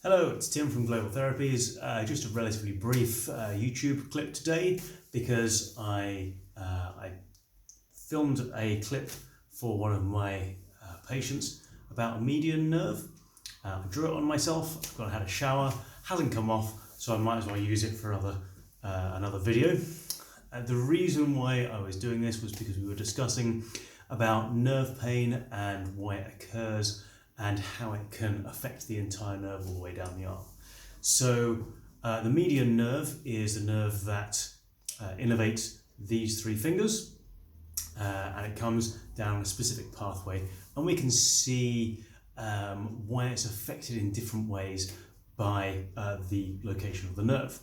Hello, it's Tim from Global Therapies. Just a relatively brief YouTube clip today because I filmed a clip for one of my patients about a median nerve. I drew it on myself. I've gone and had a shower, hasn't come off, so I might as well use it for another video. The reason why I was doing this was because we were discussing about nerve pain and why it occurs and how it can affect the entire nerve all the way down the arm. So the median nerve is the nerve that innervates these three fingers, and it comes down a specific pathway, and we can see why it's affected in different ways by the location of the nerve.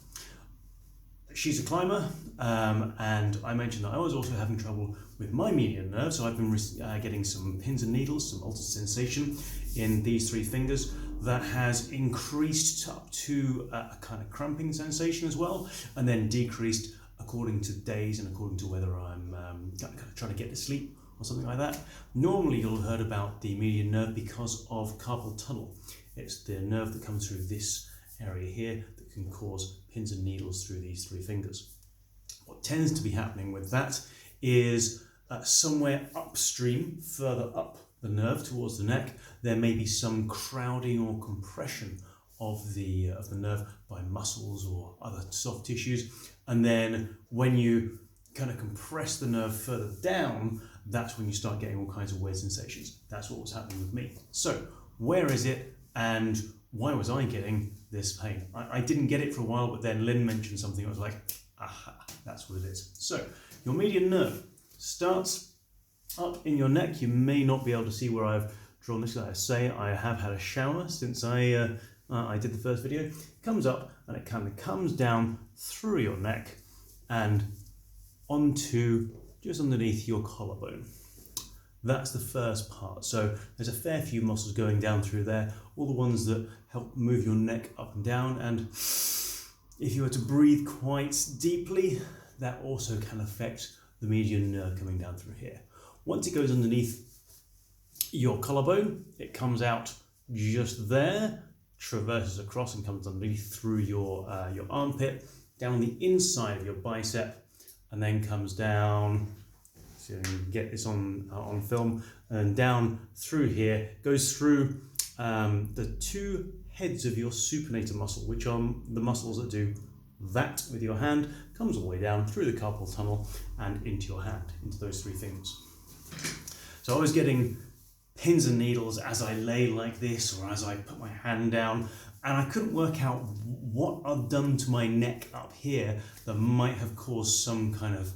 She's a climber, and I mentioned that I was also having trouble with my median nerve, so I've been getting some pins and needles, some altered sensation in these three fingers that has increased up to a kind of cramping sensation as well, and then decreased according to days and according to whether I'm kind of trying to get to sleep or something like that. Normally you'll have heard about the median nerve because of carpal tunnel. It's the nerve that comes through this area here that can cause pins and needles through these three fingers. What tends to be happening with that is somewhere upstream, further up the nerve towards the neck, there may be some crowding or compression of the nerve by muscles or other soft tissues, and then when you kind of compress the nerve further down, that's when you start getting all kinds of weird sensations. That's what was happening with me. So where is it, and why was I getting this pain? I didn't get it for a while, but then Lynn mentioned something. I was like, aha, that's what it is. So your median nerve starts up in your neck. You may not be able to see where I've drawn this. Like I say, I have had a shower since I did the first video. It comes up and it kind of comes down through your neck and onto just underneath your collarbone. That's the first part. So there's a fair few muscles going down through there, all the ones that help move your neck up and down. And if you were to breathe quite deeply, that also can affect the median nerve coming down through here. Once it goes underneath your collarbone, it comes out just there, traverses across and comes underneath through your armpit, down the inside of your bicep, and then comes down. So you can get this on film, and down through here, goes through the two heads of your supinator muscle, which are the muscles that do that with your hand, comes all the way down through the carpal tunnel and into your hand, into those three fingers. So I was getting pins and needles as I lay like this or as I put my hand down, and I couldn't work out what I'd done to my neck up here that might have caused some kind of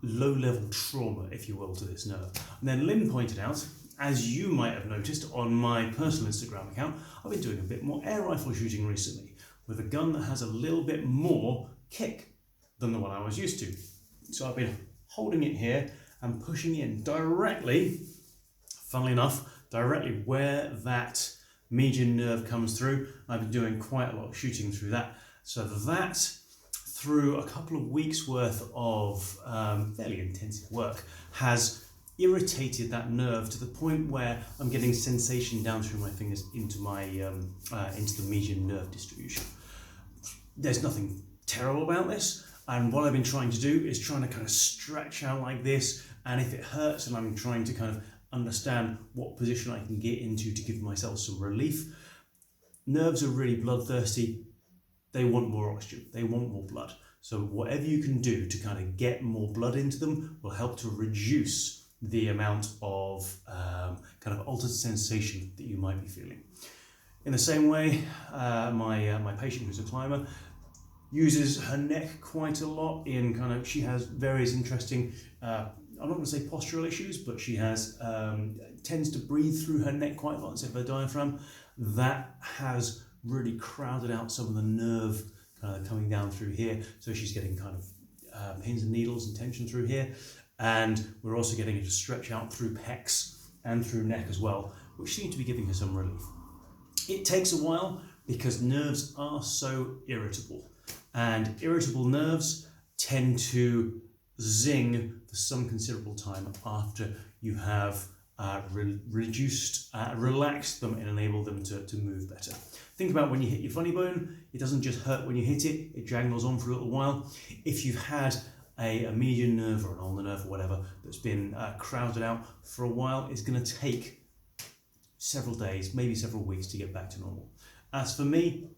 low-level trauma, if you will, to this nerve. And then Lynn pointed out, as you might have noticed on my personal Instagram account, I've been doing a bit more air rifle shooting recently with a gun that has a little bit more kick than the one I was used to. So I've been holding it here and pushing in directly, funnily enough, directly where that median nerve comes through. I've been doing quite a lot of shooting through that. So that, through a couple of weeks worth of fairly intensive work, has irritated that nerve to the point where I'm getting sensation down through my fingers into my into the median nerve distribution. There's nothing terrible about this, and what I've been trying to do is trying to kind of stretch out like this, and if it hurts, and I'm trying to kind of understand what position I can get into to give myself some relief. Nerves are really bloodthirsty. They want more oxygen, they want more blood. So whatever you can do to kind of get more blood into them will help to reduce the amount of kind of altered sensation that you might be feeling. In the same way, my patient, who's a climber, uses her neck quite a lot in kind of, she has various interesting, I'm not going to say postural issues, but she has tends to breathe through her neck quite a lot instead of her diaphragm. That has really crowded out some of the nerve kind of coming down through here, so she's getting kind of pins and needles and tension through here, and we're also getting it to stretch out through pecs and through neck as well, which seems to be giving her some relief. It takes a while because nerves are so irritable, and irritable nerves tend to zing for some considerable time after you have relaxed them and enabled them to move better. Think about when you hit your funny bone, it doesn't just hurt when you hit it, it jangles on for a little while. If you've had a median nerve or an ulnar nerve or whatever that's been crowded out for a while, it's going to take several days, maybe several weeks to get back to normal. As for me,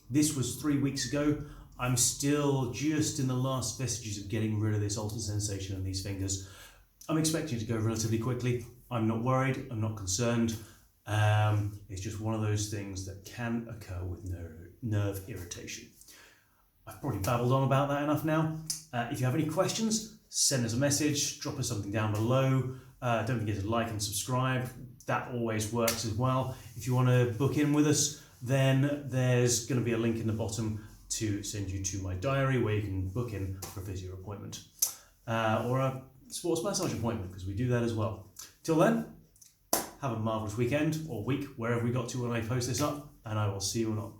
this was 3 weeks ago. I'm still just in the last vestiges of getting rid of this altered sensation in these fingers. I'm expecting it to go relatively quickly. I'm not worried, I'm not concerned. It's just one of those things that can occur with nerve irritation. I've probably babbled on about that enough now. If you have any questions, send us a message, drop us something down below. Don't forget to like and subscribe. That always works as well. If you want to book in with us, then there's going to be a link in the bottom to send you to my diary where you can book in for a physio appointment or a sports massage appointment, because we do that as well. Till then, have a marvellous weekend or week, wherever we got to when I post this up, and I will see you or not.